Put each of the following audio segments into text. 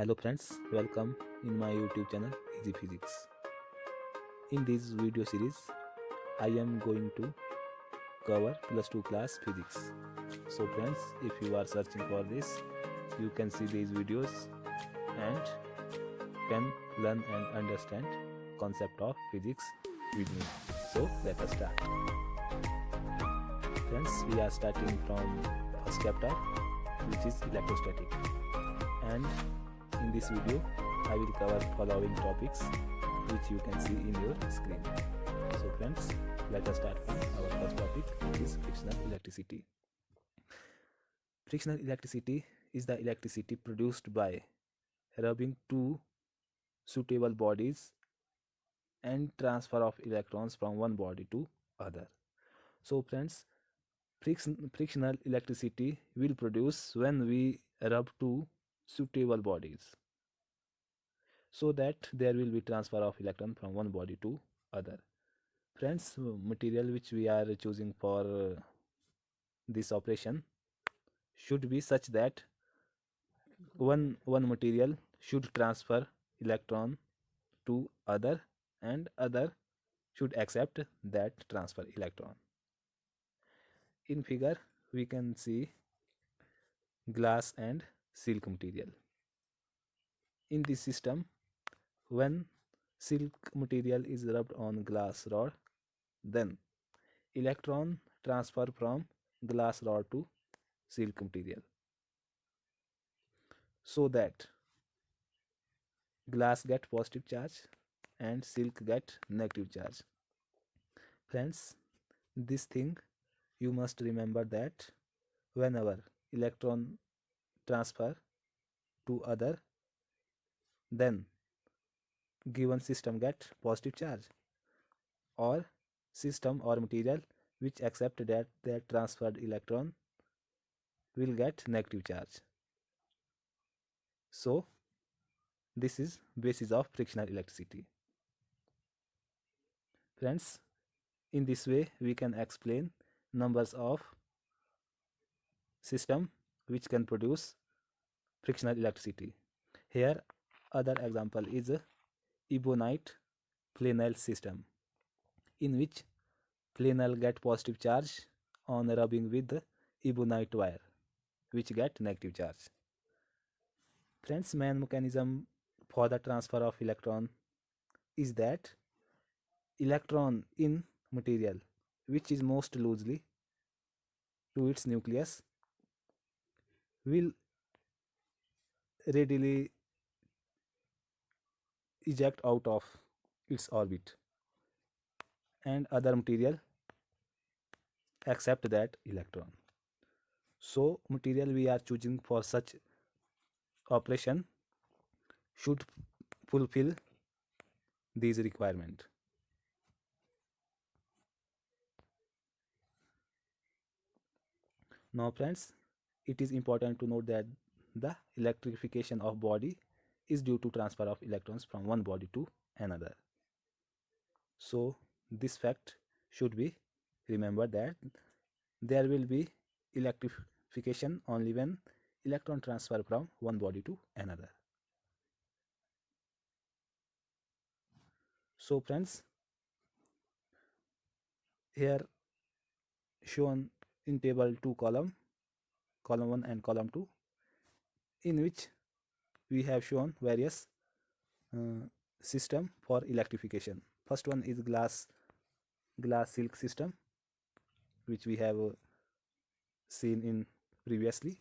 Hello friends, welcome in my YouTube channel Easy Physics. In this video series, I am going to cover plus 2 class physics. So friends, if you are searching for this, you can see these videos and can learn and understand concept of physics with me. So let us start. Friends, we are starting from first chapter, which is electrostatic, and in this video I will cover following topics which you can see in your screen. So friends, let us start from our first topic, which is frictional electricity. Frictional electricity is the electricity produced by rubbing two suitable bodies and transfer of electrons from one body to other. So friends, frictional electricity will produce when we rub two suitable bodies, so that there will be transfer of electron from one body to other. Friends, material which we are choosing for this operation should be such that one material should transfer electron to other and other should accept that transfer electron. In figure we can see glass and silk material. In this system, when silk material is rubbed on glass rod, then electron transfer from glass rod to silk material, so that glass get positive charge and silk get negative charge. Friends, this thing you must remember, that whenever electron transfer to other, then given system get positive charge, or system or material which accept that transferred electron will get negative charge. So this is basis of frictional electricity. Friends, in this way we can explain numbers of system which can produce frictional electricity. Here other example is a ebonite flannel system, in which flannel get positive charge on rubbing with the ebonite wire, which get negative charge. Friends, main mechanism for the transfer of electron is that electron in material which is most loosely to its nucleus will readily eject out of its orbit, and other material accept that electron. So material we are choosing for such operation should fulfill these requirement. Now friends, it is important to note that the electrification of body is due to transfer of electrons from one body to another. So this fact should be remembered, that there will be electrification only when electron transfer from one body to another. So friends, here shown in table 2 column 1 and column 2, in which we have shown various system for electrification. First one is glass silk system, which we have seen in previously,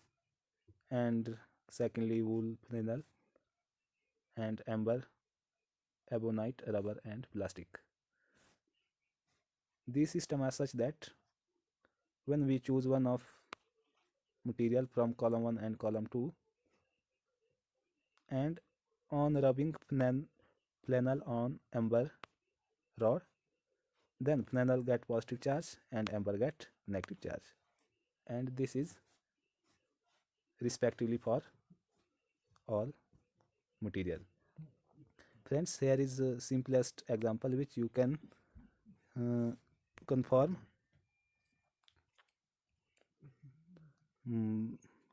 and secondly wool flannel, and amber, ebonite, rubber and plastic. These systems are such that when we choose one of material from column 1 and column 2, and on rubbing flannel on amber rod, then flannel get positive charge and amber get negative charge, and this is respectively for all material. Friends, here is the simplest example which you can confirm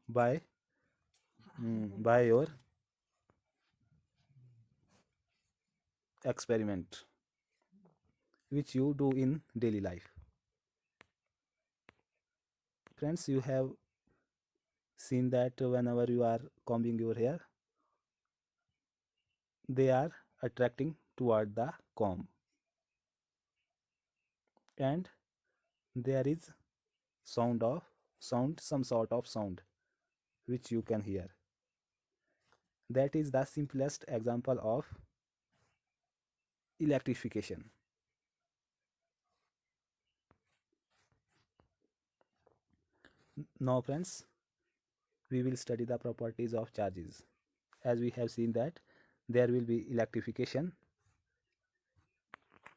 by your experiment which you do in daily life. Friends, you have seen that whenever you are combing your hair, they are attracting toward the comb, and there is sound, some sort of sound which you can hear. That is the simplest example of electrification. Now friends, we will study the properties of charges. As we have seen that there will be electrification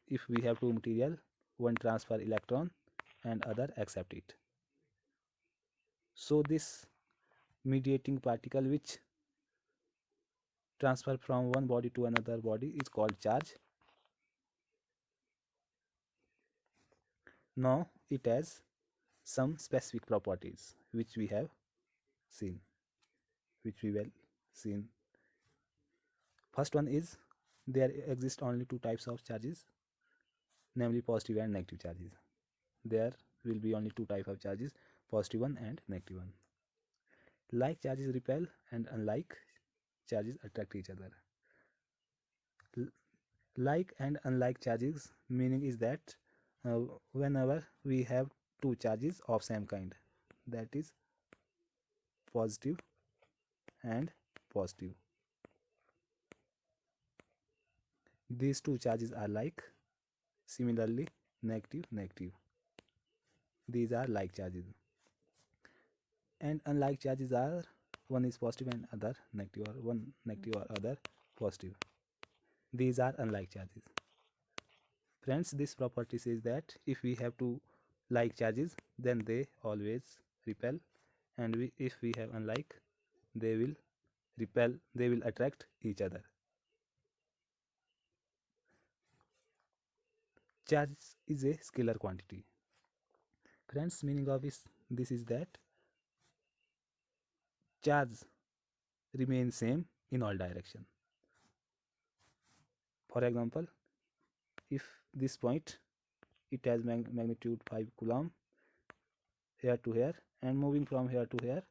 if we have two material, one transfer electron and other accept it. So this mediating particle which transfer from one body to another body is called charge. Now it has some specific properties which we have seen, which we will seen. First one is there exist only two types of charges, namely positive and negative charges. There will be only two types of charges, positive one and negative one. Like charges repel and unlike charges attract each other. Like and unlike charges meaning is that uh, whenever we have two charges of same kind, that is positive and positive, these two charges are like. Similarly, negative negative, these are like charges. And unlike charges are one is positive and other negative, or one negative or other positive, these are unlike charges. Friends, this property says that if we have two like charges, then they always repel, and if we have unlike, they will repel, they will attract each other. Charge is a scalar quantity. Friends, meaning of this is that charge remains same in all direction. For example, if this point, it has magnitude 5 coulomb here to here, and moving from here to here,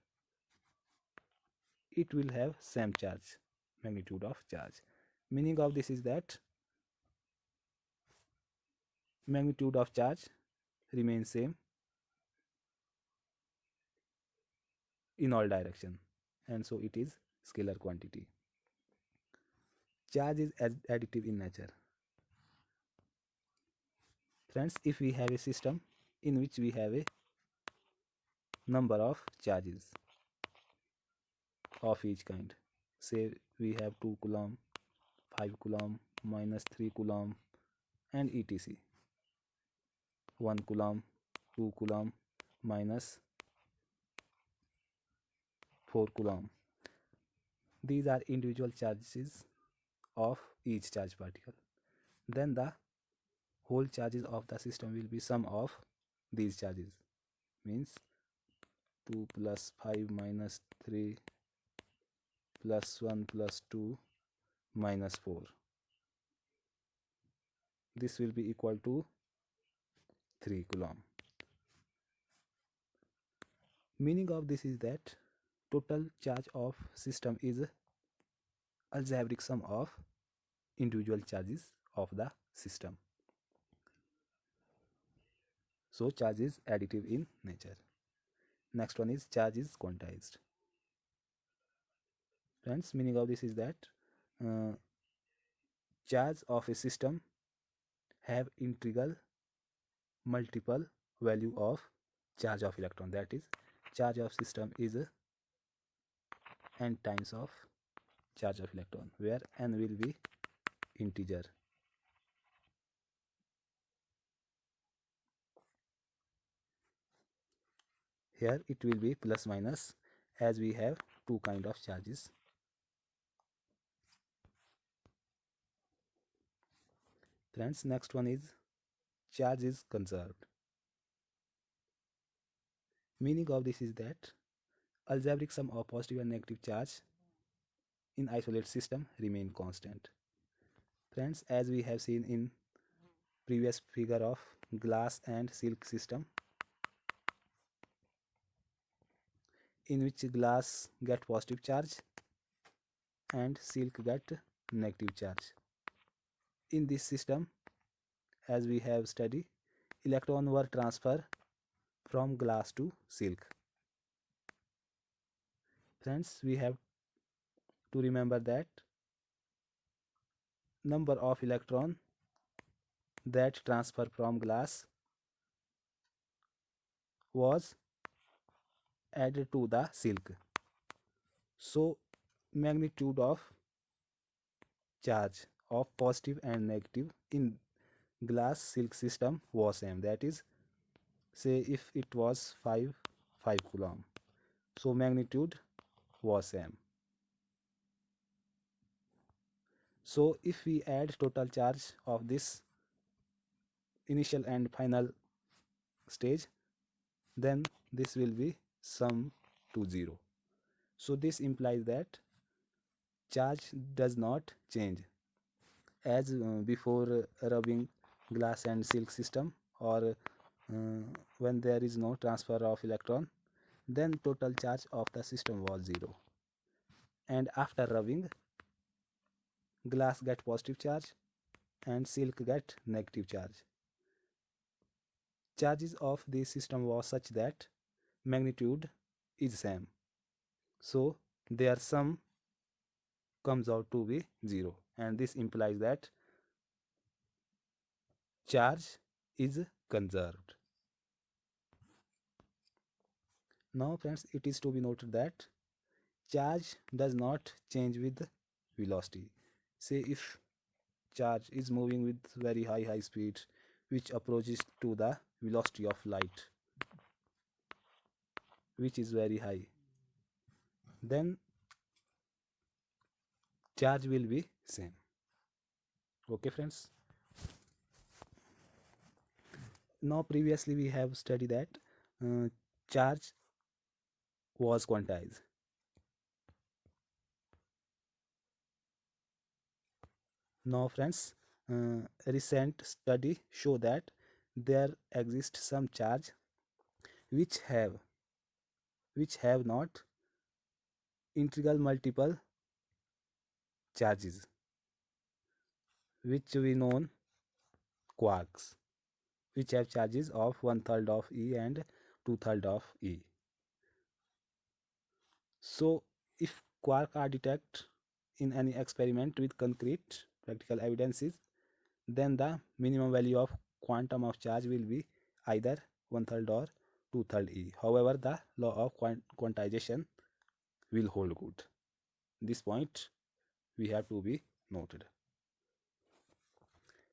it will have same charge, magnitude of charge. Meaning of this is that magnitude of charge remains same in all direction, and so it is scalar quantity. Charge is additive in nature. Friends, if we have a system in which we have a number of charges of each kind, say we have 2 coulomb, 5 coulomb, minus 3 coulomb, and etc. 1 coulomb, 2 coulomb, minus 4 coulomb. These are individual charges of each charge particle. Then the whole charges of the system will be sum of these charges. Means 2 plus 5 minus 3 plus 1 plus 2 minus 4. This will be equal to 3 coulomb. Meaning of this is that total charge of system is algebraic sum of individual charges of the system. So charge is additive in nature. Next one is charge is quantized. Friends, meaning of this is that uh, charge of a system have integral multiple value of charge of electron. That is, charge of system is n times of charge of electron, where n will be integer. Here it will be plus minus, as we have two kind of charges. Friends, next one is charge is conserved. Meaning of this is that algebraic sum of positive and negative charge in isolate system remain constant. Friends, as we have seen in previous figure of glass and silk system, in which glass get positive charge and silk get negative charge. In this system, as we have studied, electron were transferred from glass to silk. Friends, we have to remember that number of electron that transfer from glass was added to the silk. So magnitude of charge of positive and negative in glass silk system was same. That is, say if it was 5 coulomb, so magnitude was same. So if we add total charge of this initial and final stage, then this will be sum to 0. So this implies that charge does not change as before rubbing glass and silk system, or when there is no transfer of electron, then total charge of the system was 0, and after rubbing, glass get positive charge and silk get negative charge. Charges of the system was such that magnitude is same, so their sum comes out to be 0, and this implies that charge is conserved. Now friends, it is to be noted that charge does not change with velocity. Say if charge is moving with very high speed which approaches to the velocity of light, which is very high, then charge will be same. Okay friends, now previously we have studied that charge was quantized. Now friends, recent study show that there exists some charge which have not integral multiple charges, which we known quarks, which have charges of 1/3 of E and 2/3 of E. So if quark are detected in any experiment with concrete practical evidences, then the minimum value of quantum of charge will be either 1/3 or 2/3 E. However, the law of quantization will hold good. This point we have to be noted.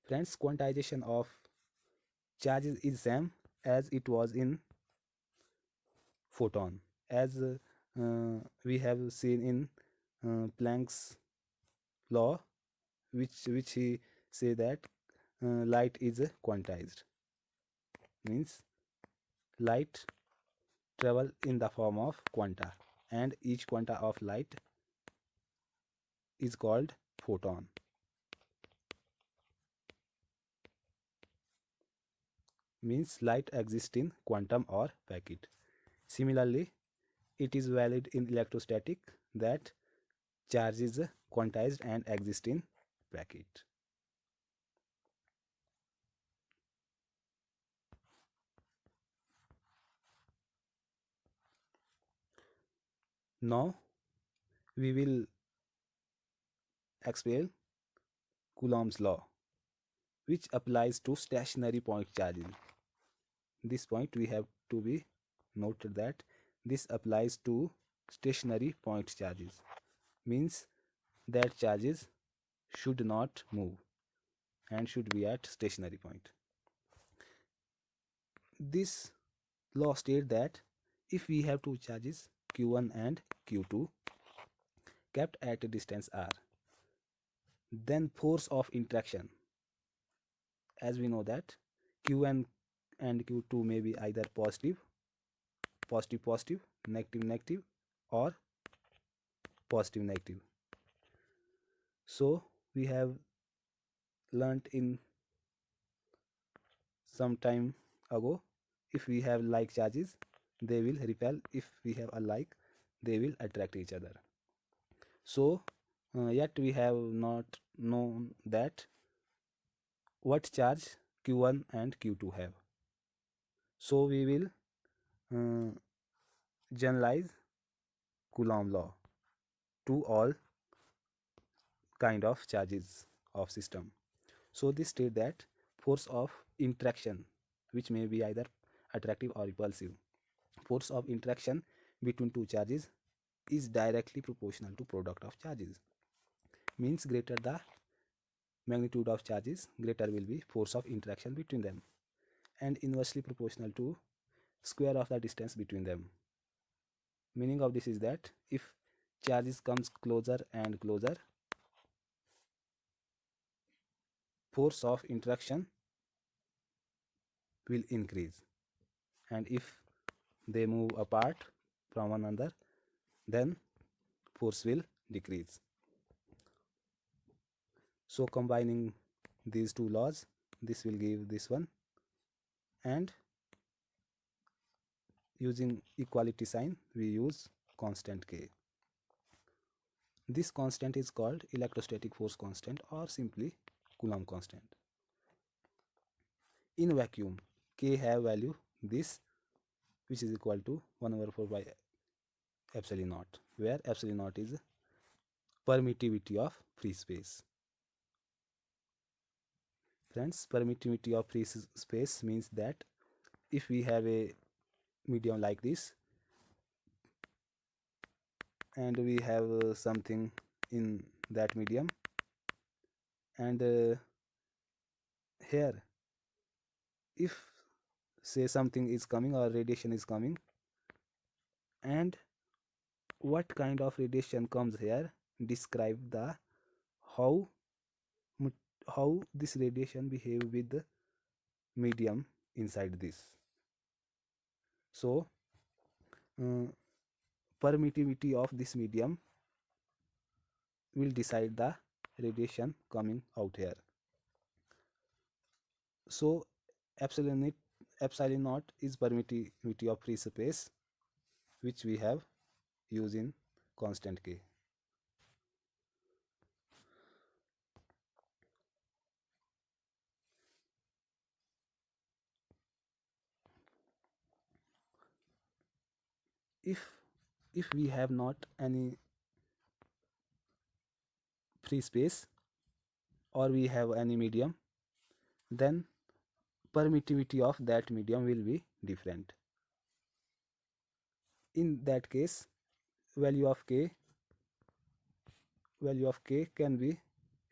Friends, quantization of charges is same as it was in photon, as we have seen in Planck's law, which he say that light is quantized, means light travel in the form of quanta, and each quanta of light is called photon. Means light exists in quantum or packet. Similarly, it is valid in electrostatic that charge is quantized and exist in packet. Now we will explain Coulomb's law, which applies to stationary point charging. This point we have to be noted that this applies to stationary point charges, means that charges should not move and should be at stationary point. This law states that if we have two charges q1 and q2 kept at a distance r, then force of interaction, as we know that q1 and q2 may be either positive positive positive, negative negative, or positive negative. So we have learnt in some time ago. If we have like charges, they will repel. If we have a like, they will attract each other. So yet we have not known that what charge q1 and q2 have. So we will uh, generalize Coulomb law to all kind of charges of system. So this state that force of interaction, which may be either attractive or repulsive, force of interaction between two charges is directly proportional to product of charges. Means greater the magnitude of charges, greater will be force of interaction between them, and inversely proportional to square of the distance between them. Meaning of this is that if charges comes closer and closer, force of interaction will increase, and if they move apart from one another, then force will decrease. So combining these two laws, this will give this one, and using equality sign we use constant K. This constant is called electrostatic force constant or simply Coulomb constant. In vacuum, K have value this, which is equal to 1 over 4 by epsilon naught, where epsilon naught is permittivity of free space. Friends, permittivity of free space means that if we have a medium like this and we have something in that medium, and here if say something is coming or radiation is coming, and what kind of radiation comes here describe the how how this radiation behave with the medium inside this. So uh, permittivity of this medium will decide the radiation coming out here. So epsilon naught is permittivity of free space, which we have used in constant K. If we have not any free space or we have any medium, then permittivity of that medium will be different. In that case, value of k can be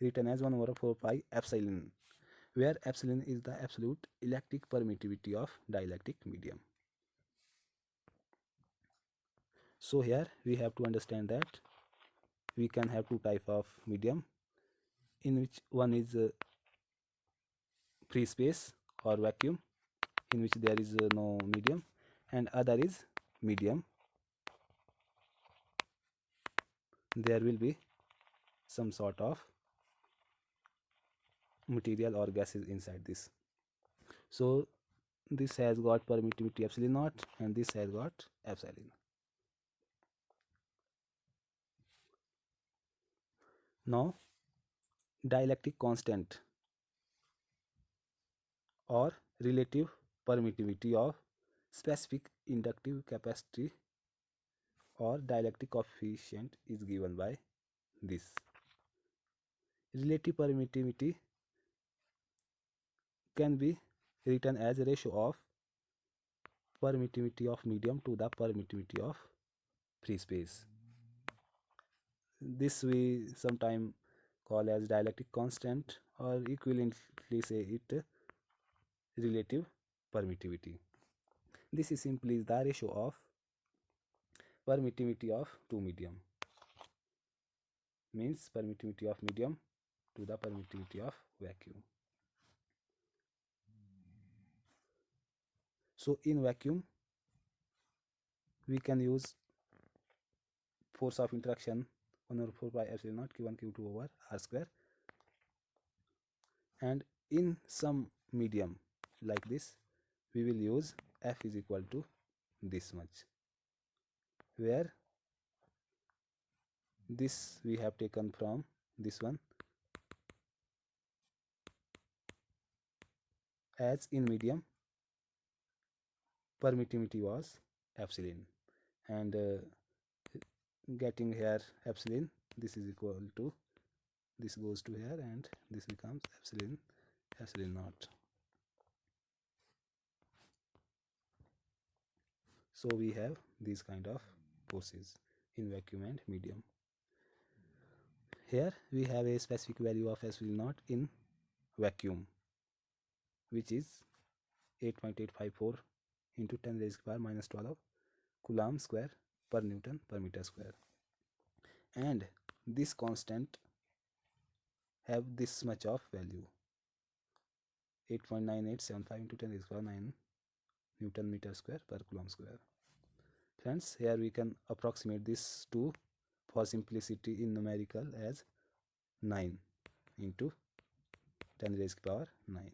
written as 1 over 4 pi epsilon, where epsilon is the absolute electric permittivity of dielectric medium. So here we have to understand that we can have two type of medium, in which one is free space or vacuum, in which there is no medium, and other is medium, there will be some sort of material or gases inside this. So this has got permittivity epsilon naught and this has got epsilon. Now dielectric constant or relative permittivity of specific inductive capacity or dielectric coefficient is given by this. Relative permittivity can be written as a ratio of permittivity of medium to the permittivity of free space. This we sometime call as dielectric constant or equivalently say it relative permittivity. This is simply the ratio of permittivity of two medium, means permittivity of medium to the permittivity of vacuum. So in vacuum we can use force of interaction 1 over 4 pi epsilon naught q1 q2 over r square. And in some medium like this, we will use F is equal to this much, where this we have taken from this one, as in medium permittivity was epsilon, and getting here epsilon, this is equal to, this goes to here and this becomes epsilon, epsilon naught. So we have these kind of forces in vacuum and medium. Here we have a specific value of epsilon naught in vacuum, which is 8.854 into 10 raised to the power minus 12 coulomb square per Newton per meter square. And this constant have this much of value, 8.9875 into 10 raised to the power 9 Newton meter square per coulomb square. Friends, here we can approximate this to, for simplicity in numerical, as 9 into 10 raised to the power 9,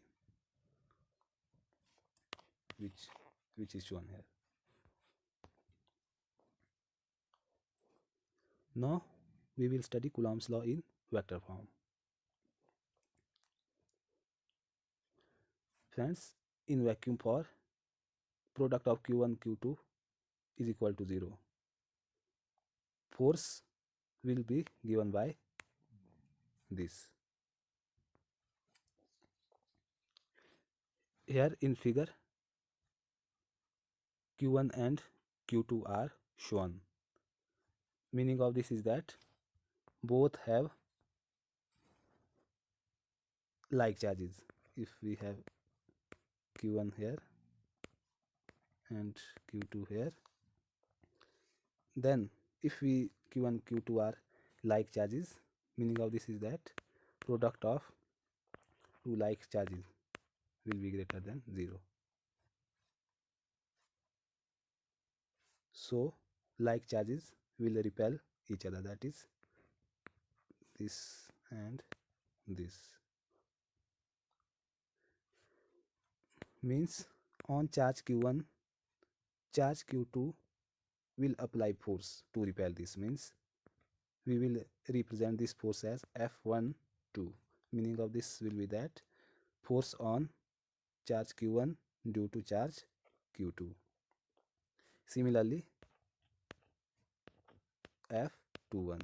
which is shown here. Now we will study Coulomb's law in vector form. Friends, in vacuum, for product of Q1 Q2 is equal to 0, force will be given by this. Here in figure, Q1 and Q2 are shown. Meaning of this is that both have like charges. If we have Q1 here and Q2 here, then if we Q1 Q2 are like charges, meaning of this is that product of two like charges will be greater than 0. So like charges will repel each other, that is this and this. Means on charge Q1, charge Q2 will apply force to repel this. Means we will represent this force as F12. Meaning of this will be that force on charge Q1 due to charge Q2. Similarly, F21.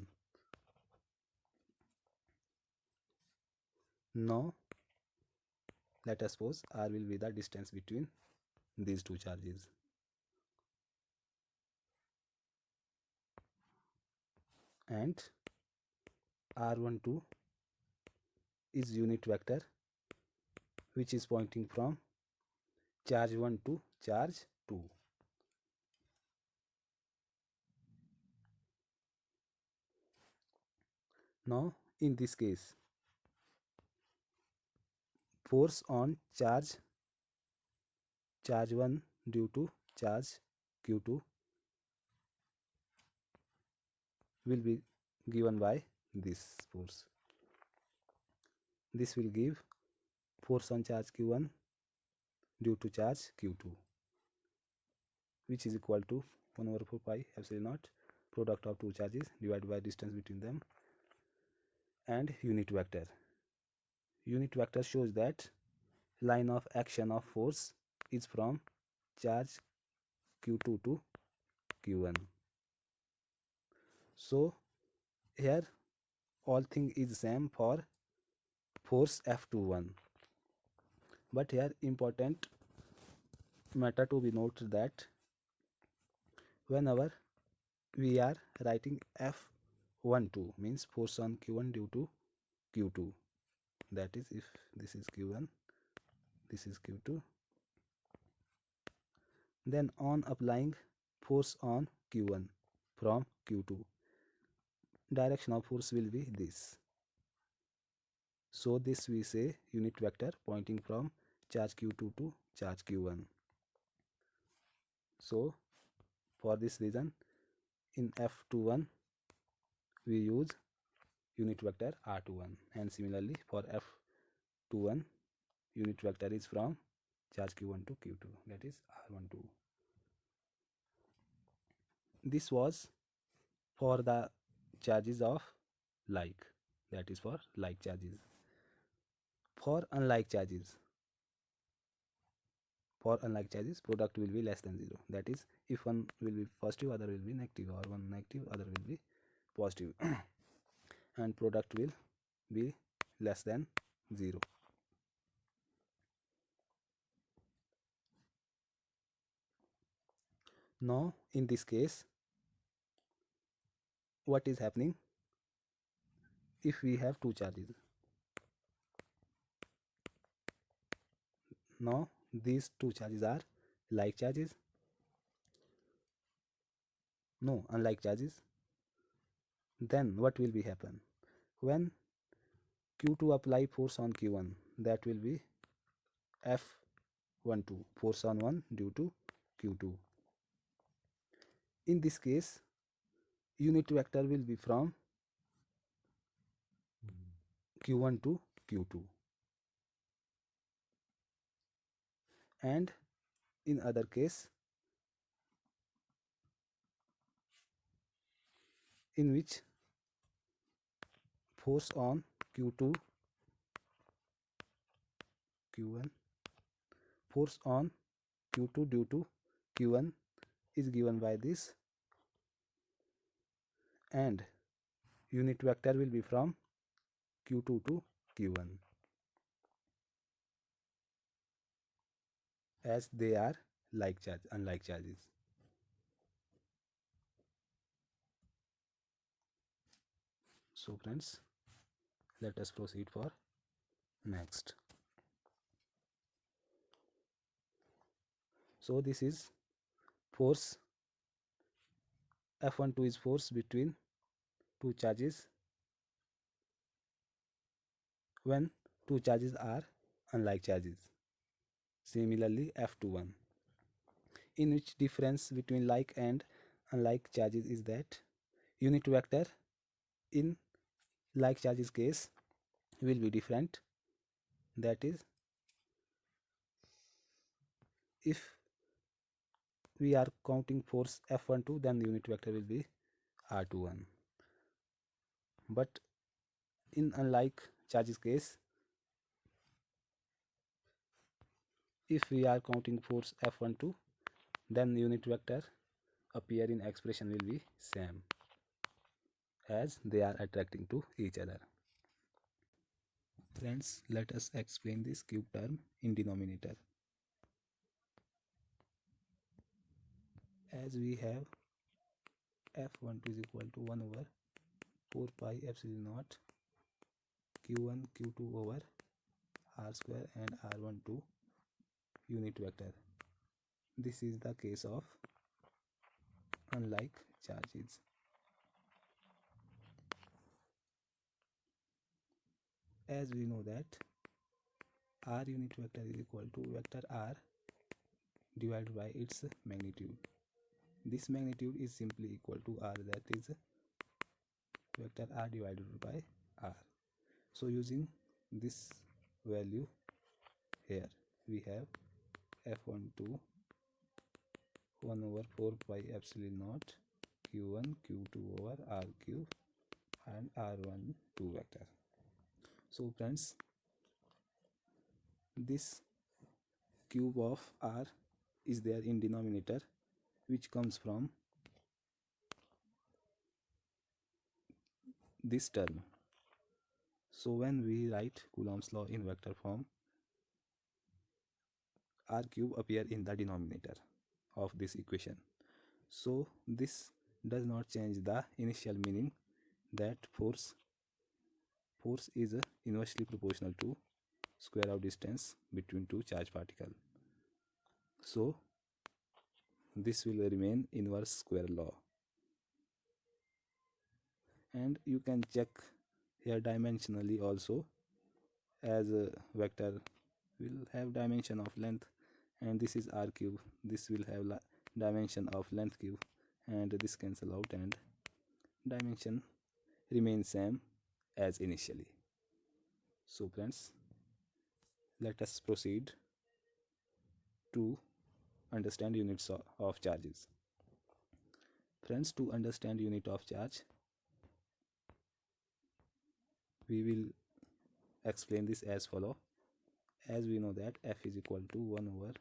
Now let us suppose R will be the distance between these two charges. And R12 is unit vector which is pointing from charge 1 to charge 2. Now in this case, force on charge 1 due to charge Q2 will be given by this force. This will give force on charge Q1 due to charge Q2, which is equal to 1 over 4 pi epsilon naught product of two charges divided by distance between them and unit vector. Unit vector shows that line of action of force is from charge Q2 to Q1. So here all thing is same for force F21. But here important matter to be noted that whenever we are writing F12 means force on Q1 due to Q2, that is if this is Q1, this is Q2, then on applying force on Q1 from Q2, direction of force will be this. So this we say unit vector pointing from charge Q2 to charge Q1. So for this reason in F21 we use unit vector R21, and similarly for to 1, unit vector is from charge q1 to q2, that is r12. This was for the charges of like, that is for like charges. For unlike charges, product will be less than 0. That is, if one will be positive, other will be negative, or one negative, other will be positive. And product will be less than 0. Now in this case, what is happening? If we have two charges, now these two charges are like charges, no, unlike charges. Then what will be happen? When q2 apply force on q1, that will be f12, force on 1 due to q2. In this case, unit vector will be from q1 to q2. And in other case, in which force on q2 q1, force on q2 due to q1 is given by this, and unit vector will be from q2 to q1, as they are like charge, unlike charges. So friends, let us proceed for next. So this is force, F12 is force between two charges when two charges are unlike charges. Similarly, F21, in which difference between like and unlike charges is that unit vector in like charges case will be different. That is, if we are counting force F12, then the unit vector will be R21. But in unlike charges case, if we are counting force F12, then the unit vector appear in expression will be same, as they are attracting to each other. Friends, let us explain this cube term in denominator. As we have F12 is equal to 1 over 4 pi epsilon naught q1 q2 over r square and r12 unit vector. This is the case of unlike charges. As we know that r unit vector is equal to vector r divided by its magnitude. This magnitude is simply equal to r, that is vector r divided by r. So using this value here, we have f12 1 over 4 pi epsilon naught q1 q2 over r cube and r12 vector. So friends, this cube of r is there in denominator, which comes from this term. So when we write Coulomb's law in vector form, r cube appear in the denominator of this equation. So this does not change the initial meaning that force is inversely proportional to square of distance between two charged particles. So this will remain inverse square law. And you can check here dimensionally also, as a vector will have dimension of length, and this is r cube, this will have dimension of length cube, and this cancel out and dimension remains same as initially. So friends, Let us proceed to understand units of charges. Friends, to understand unit of charge, we will explain this as follow. As we know that F is equal to 1 over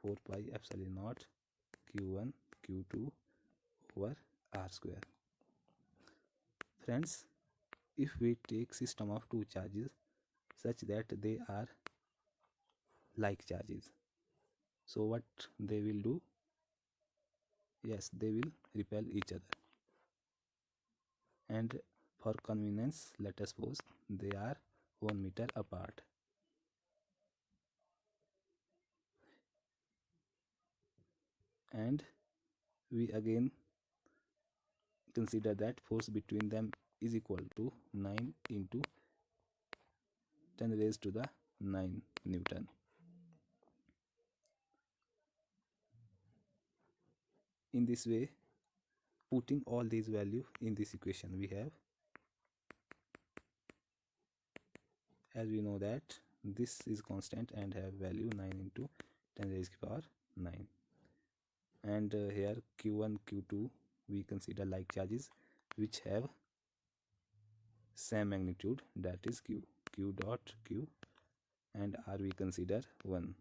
4 pi epsilon naught q1 q2 over r square. Friends, if we take system of two charges such that they are like charges, so what they will do? Yes, they will repel each other. And for convenience, let us suppose they are 1 meter apart. And we again consider that force between them is equal to 9 into 10 raised to the 9 Newton. In this way, putting all these values in this equation, we have, as we know that this is constant and have value 9 into 10 raised to the power 9. And here q1 q2 we consider like charges which have same magnitude, that is q dot q, and r we consider 1.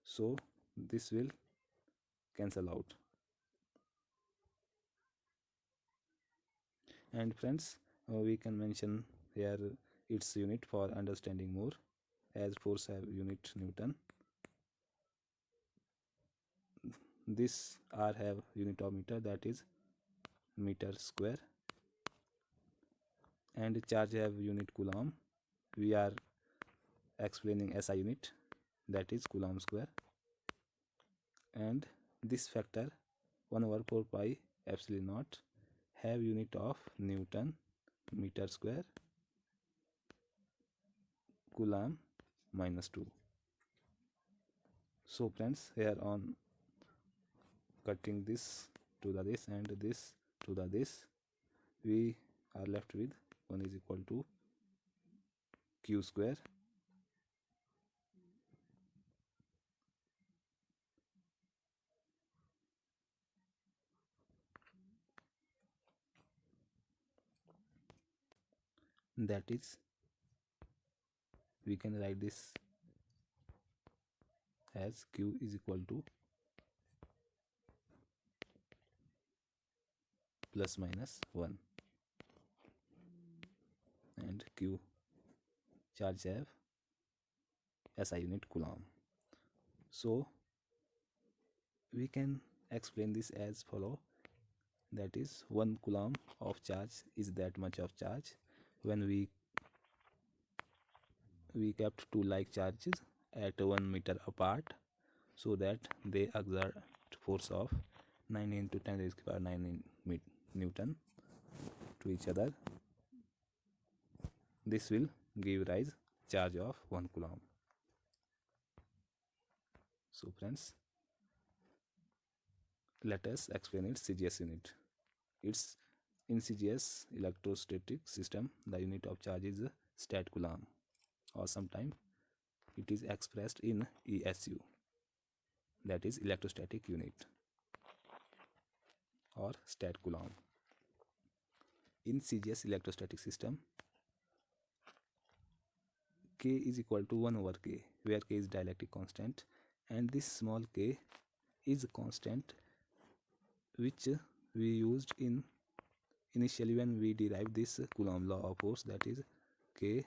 So this will cancel out. And friends, we can mention here its unit for understanding more, as force have unit Newton. This r have unit of meter, that is meter square, and charge have unit coulomb. We are explaining SI unit, that is coulomb square. And this factor 1 over 4 pi epsilon naught have unit of Newton, meter square, coulomb minus 2. So friends, here on cutting this to the this and this to the this, we are left with 1 is equal to q square that is, we can write this as q is equal to plus minus 1, and q charge have SI unit coulomb. So we can explain this as follow, that is 1 coulomb of charge is that much of charge when we kept two like charges at 1 meter apart, so that they exert force of 9 into 10 raised to the power 9 Newton to each other. This will give rise charge of 1 coulomb. So friends, let us explain its CGS unit. It's in CGS electrostatic system, the unit of charge is stat coulomb, or sometimes it is expressed in ESU, that is electrostatic unit, or stat coulomb. In CGS electrostatic system, K is equal to 1 over K, where K is dielectric constant, and this small k is a constant which we used in initially when we derived this Coulomb law of force, that is K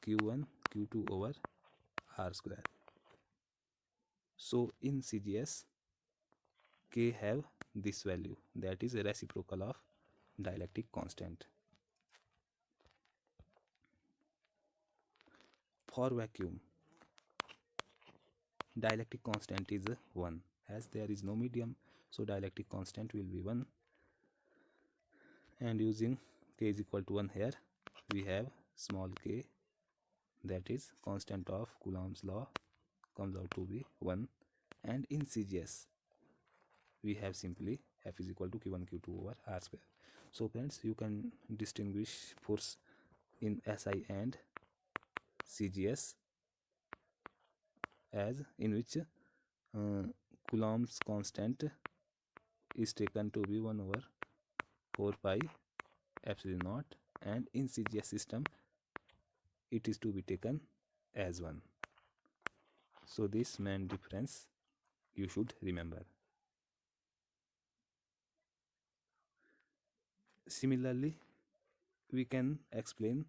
q1 q2 over r square. So in CGS, K have this value, that is a reciprocal of dielectric constant. For vacuum, dielectric constant is 1, as there is no medium, so dielectric constant will be 1. And using K is equal to 1 here, we have small k, that is constant of Coulomb's law, comes out to be 1. And in CGS, we have simply F is equal to Q1 Q2 over R square. So friends, you can distinguish force in SI and CGS as in which Coulomb's constant is taken to be 1 over 4 pi epsilon naught, and in CGS system it is to be taken as 1. So this main difference you should remember. Similarly, we can explain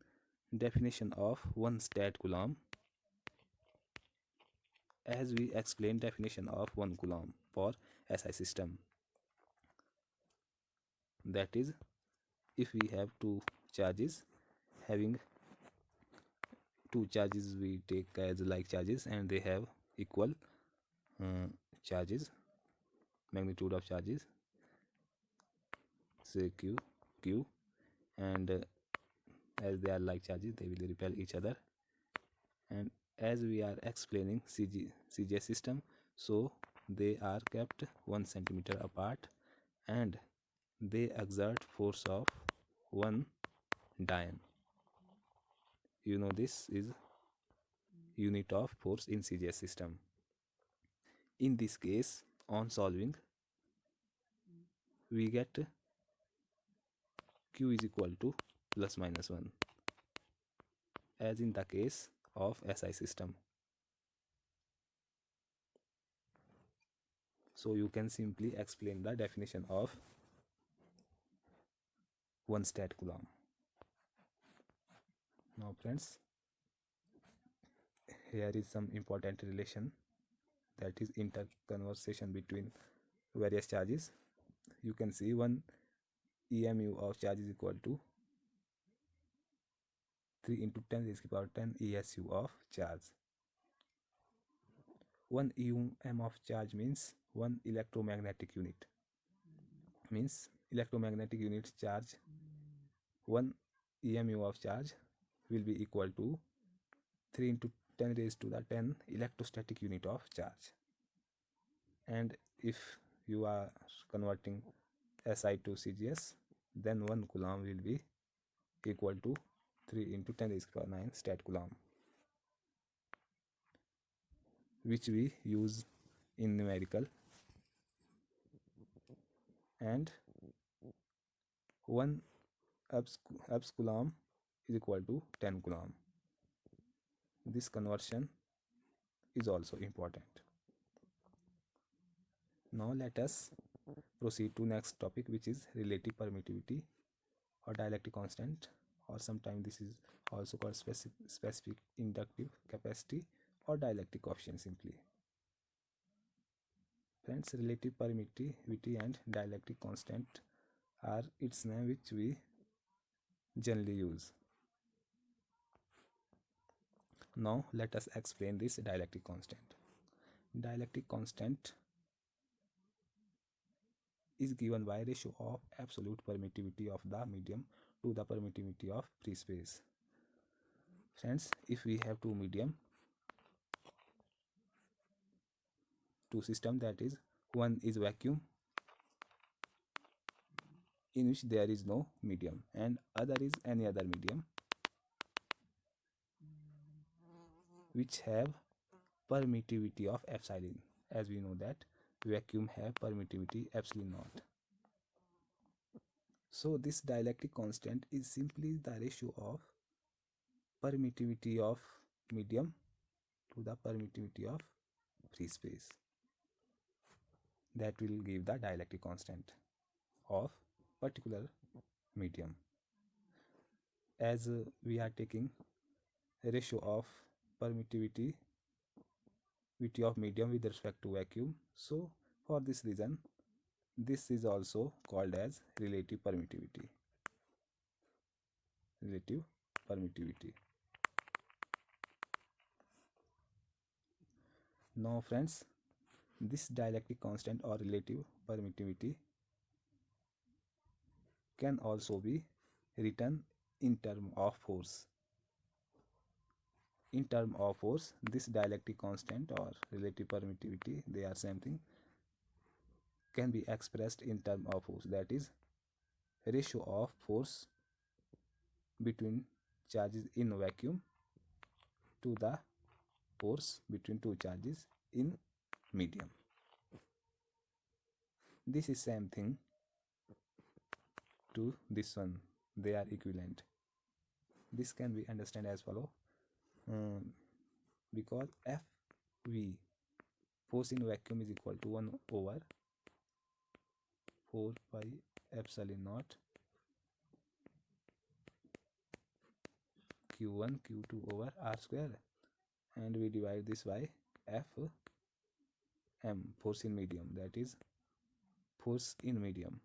definition of 1 stat coulomb as we explain definition of 1 coulomb for SI system. That is, if we have two charges, having two charges we take as like charges and they have equal charges, magnitude of charges, say q, and as they are like charges they will repel each other. And as we are explaining CGS system, so they are kept 1 centimeter apart and they exert force of 1 Dian. You know, this is unit of force in CGS system. In this case, on solving, we get Q is equal to plus minus 1 as in the case of SI system. So you can simply explain the definition of 1 stat coulomb. Now friends, here is some important relation, that is interconversation between various charges. You can see 1 EMU of charge is equal to 3 into 10 raised to the power 10 ESU of charge. 1 EM of charge means 1 electromagnetic unit. Means electromagnetic unit charge, 1 EMU of charge will be equal to 3 into 10 raised to the 10 electrostatic unit of charge. And if you are converting SI to CGS, then 1 coulomb will be equal to 3 into 10 raised to the power 9 stat coulomb, which we use in numerical. And 1 Abs coulomb is equal to 10 coulomb. This conversion is also important. Now let us proceed to next topic, which is relative permittivity or dielectric constant, or sometimes this is also called specific inductive capacity or dielectric coefficient simply. Friends, relative permittivity and dielectric constant are its name which we generally use. Now let us explain this dielectric constant. Dielectric constant is given by ratio of absolute permittivity of the medium to the permittivity of free space. Friends, if we have two medium, two system, that is, one is vacuum in which there is no medium and other is any other medium which have permittivity of epsilon, as we know that vacuum have permittivity epsilon naught. So this dielectric constant is simply the ratio of permittivity of medium to the permittivity of free space. That will give the dielectric constant of particular medium. As we are taking ratio of permittivity of medium with respect to vacuum, so for this reason this is also called as relative permittivity. Relative permittivity. Now friends, this dielectric constant or relative permittivity can also be written in term of force. In term of force, this dielectric constant or relative permittivity, they are same thing. can be expressed in terms of force, that is ratio of force between charges in vacuum to the force between two charges in medium. This is same thing to this one, they are equivalent. This can be understood as follow. Because Fv, force in vacuum, is equal to 1 over 4 pi epsilon naught q1 q2 over r square, and we divide this by Fm, force in medium, that is force in medium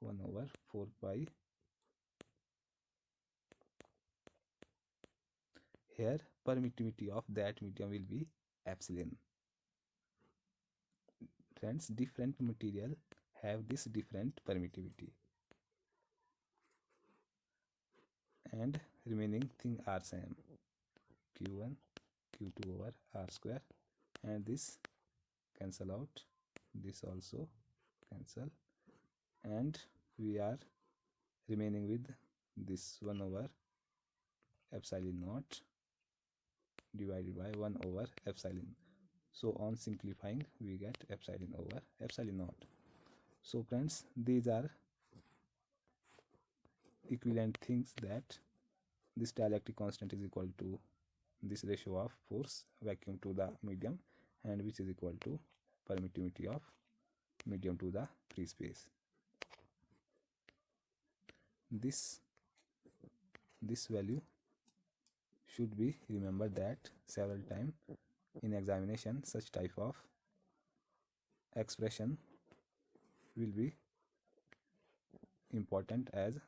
1 over 4 pi. Here permittivity of that medium will be epsilon. Friends, different material have this different permittivity, and remaining thing are same, q1 q2 over r square, and this cancel out, this also cancel, and we are remaining with this 1 over epsilon naught divided by 1 over epsilon. So on simplifying, we get epsilon over epsilon naught. So friends, these are equivalent things, that this dielectric constant is equal to this ratio of force vacuum to the medium, and which is equal to permittivity of medium to the free space. This value should be remembered that several times in examination. Such type of expression will be important, as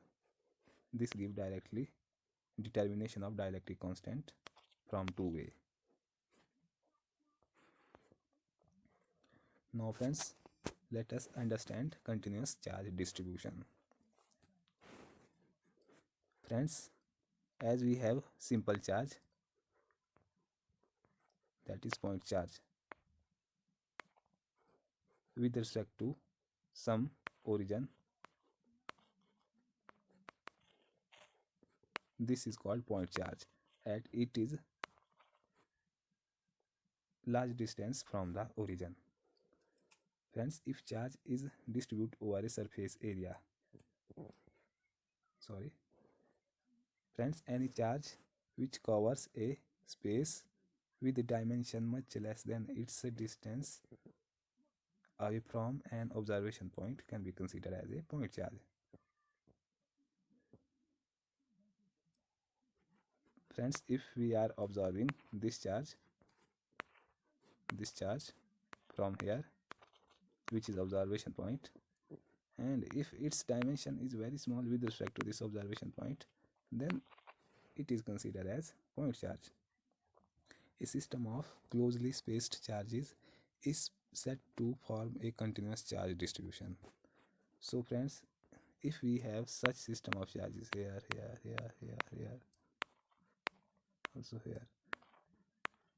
this give directly determination of dielectric constant from two-way. Now friends, let us understand continuous charge distribution. Friends, as we have simple charge, that is point charge, with respect to some origin, this is called point charge, and it is large distance from the origin. Friends, if charge is distributed over a surface area, friends, any charge which covers a space with a dimension much less than its distance away from an observation point can be considered as a point charge. Friends, if we are observing this charge from here, which is observation point, and if its dimension is very small with respect to this observation point, then it is considered as point charge. A system of closely spaced charges is said to form a continuous charge distribution. So friends, if we have such system of charges here, also here,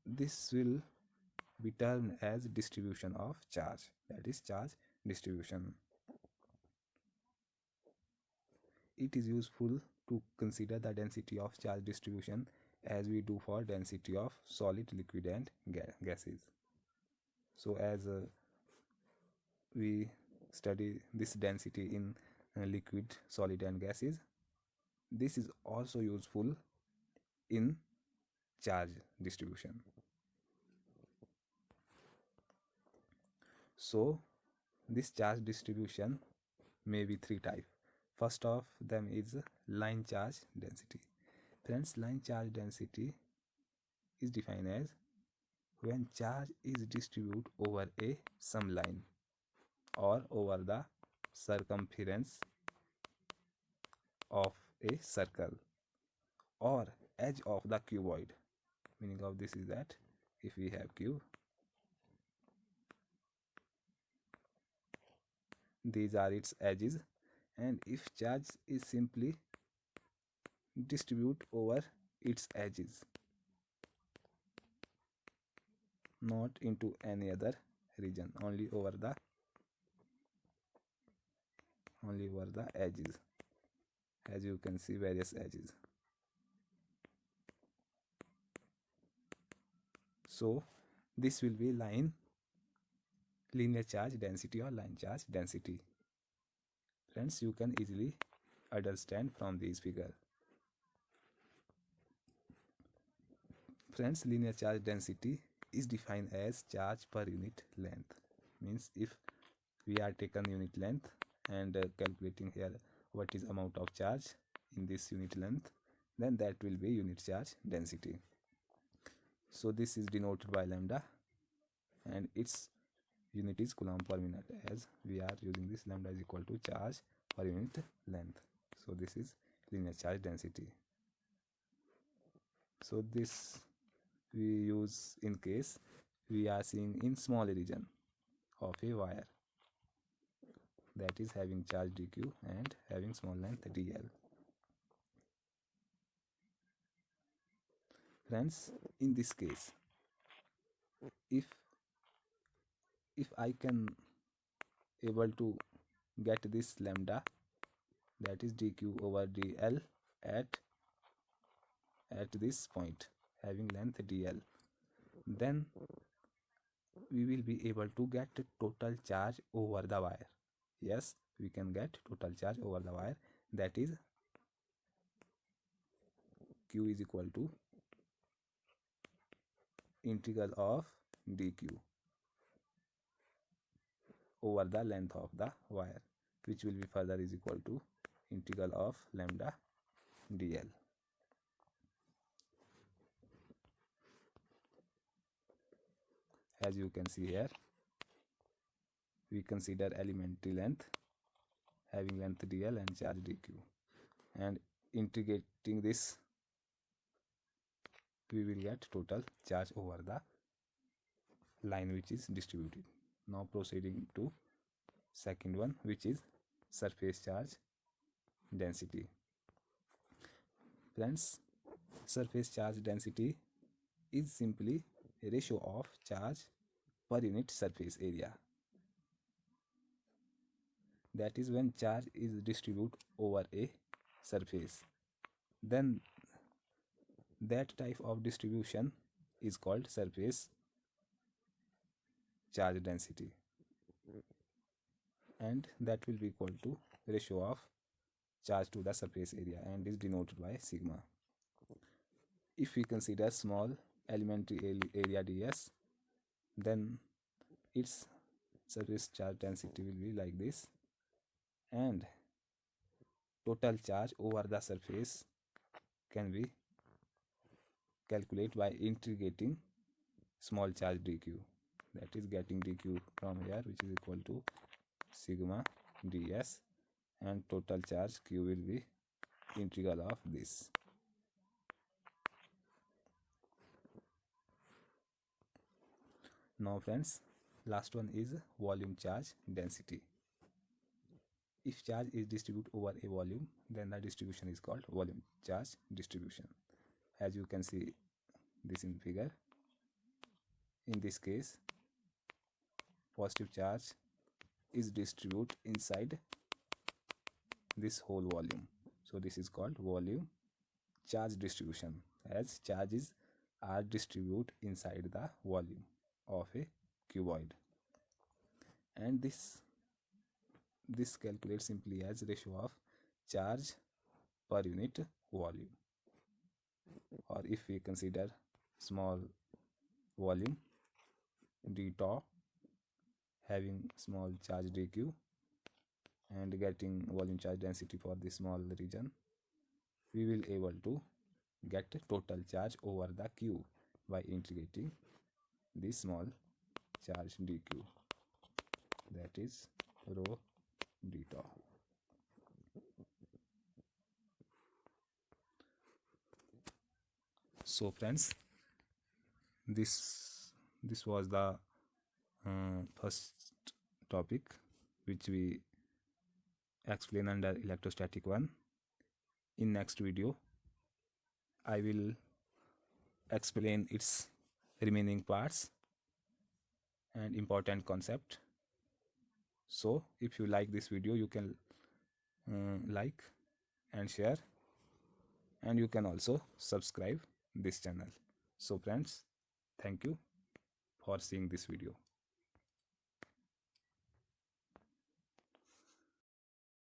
this will be termed as distribution of charge, that is charge distribution. It is useful to consider the density of charge distribution as we do for density of solid, liquid and gases. So as we study this density in liquid, solid and gases, this is also useful in charge distribution. So this charge distribution may be three types. First of them is line charge density. Friends, line charge density is defined as when charge is distributed over a some line or over the circumference of a circle or edge of the cuboid. Meaning of this is that if we have cube, these are its edges, and if charge is simply distributed over its edges, not into any other region, only over the only over the edges, as you can see various edges. So this will be line linear charge density or line charge density. Friends, you can easily understand from this figure. Friends, linear charge density is defined as charge per unit length. Means if we are taken unit length and calculating here what is amount of charge in this unit length, then that will be unit charge density. So this is denoted by lambda and its unit is coulomb per minute, as we are using this lambda is equal to charge per unit length. So this is linear charge density. So this we use in case we are seeing in small region of a wire that is having charge dq and having small length dl. Friends, in this case, if I can able to get this lambda, that is dq over dl at this point having length dl, then we will be able to get total charge over the wire. Yes, we can get total charge over the wire, that is q is equal to integral of dq over the length of the wire, which will be further is equal to integral of lambda dl. As you can see here, we consider elementary length having length dl and charge dq, and integrating this we will get total charge over the line which is distributed. Now proceeding to second one, which is surface charge density. Friends, surface charge density is simply a ratio of charge per unit surface area. That is when charge is distributed over a surface, then that type of distribution is called surface charge density, and that will be equal to ratio of charge to the surface area and is denoted by sigma. If we consider small elementary area ds, then its surface charge density will be like this, and total charge over the surface can be calculated by integrating small charge dq, that is getting dq from here, which is equal to sigma ds, and total charge q will be integral of this. Now friends, last one is volume charge density. If charge is distributed over a volume, then the distribution is called volume charge distribution. As you can see this in figure, in this case positive charge is distributed inside this whole volume, so this is called volume charge distribution, as charges are distributed inside the volume of a cuboid, and this calculates simply as ratio of charge per unit volume. Or if we consider small volume d tau having small charge dq and getting volume charge density for the small region, we will able to get total charge over the q by integrating the small charge dq, that is rho d tau. So friends, this was the first topic which we explain under electrostatic 1. In next video I will explain its remaining parts and important concept. So if you like this video, you can like and share, and you can also subscribe this channel. So friends, thank you for seeing this video.